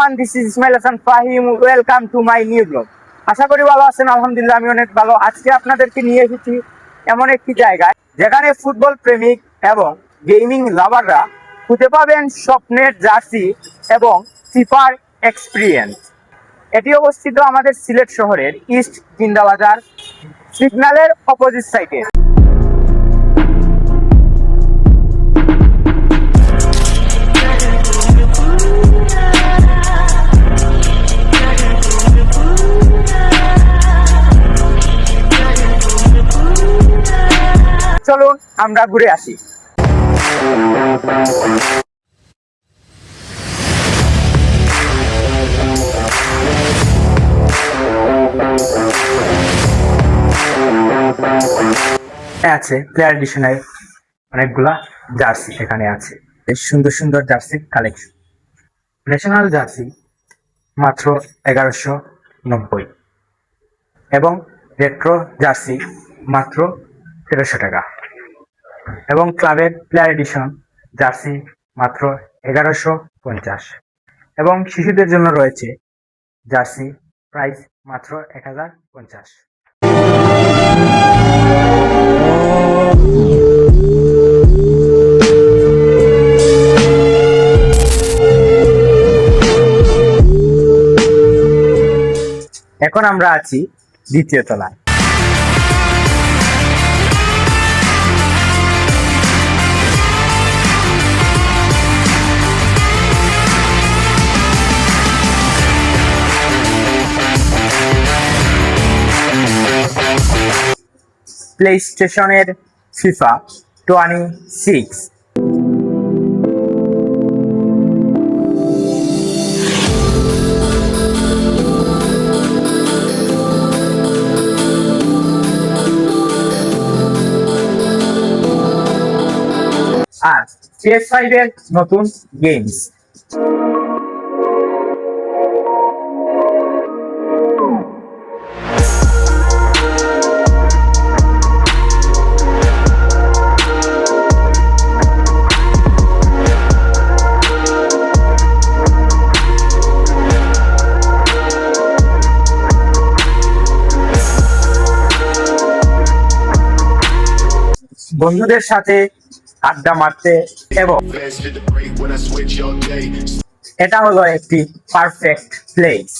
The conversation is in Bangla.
Everyone, this is Ismail Hasan Fahim. Welcome to my new blog. আশা করি ভালো আছেন। আলহামদুলিল্লাহ, আমি অনেক ভালো। আজকে আপনাদেরকে নিয়ে এসেছি এমন একটি জায়গায় যেখানে ফুটবল প্রেমিক এবং গেমিং লাভাররা খুঁজে পাবেন স্বপ্নের জার্সি এবং ফিফার এক্সপিরিয়েন্স। এটি অবস্থিত আমাদের সিলেট শহরের ইস্ট জিন্দাবাজার সিগন্যালের অপোজিট সাইডে। চলুন আমরা ঘুরে আসি। আছে প্লেয়ার এডিশনের অনেকগুলা জার্সি এখানে আছে। বেশ সুন্দর সুন্দর জার্সি কালেকশন। ন্যাশনাল জার্সি মাত্র 1190 এবং রেট্রো জার্সি মাত্র 1300 টাকা এবং ক্লাবের প্লেয়ার এডিশন জার্সি মাত্র 1150 এবং শিশুদের জন্য রয়েছে জার্সি প্রাইস মাত্র 1050। এখন আমরা আছি দ্বিতীয় তলায়। প্লে স্টেশনের ফিফা 26। আর PS5 এর নতুন গেমস। বন্ধুদের সাথে আড্ডা মারতে এবং এটা হলো একটি পারফেক্ট প্লেস।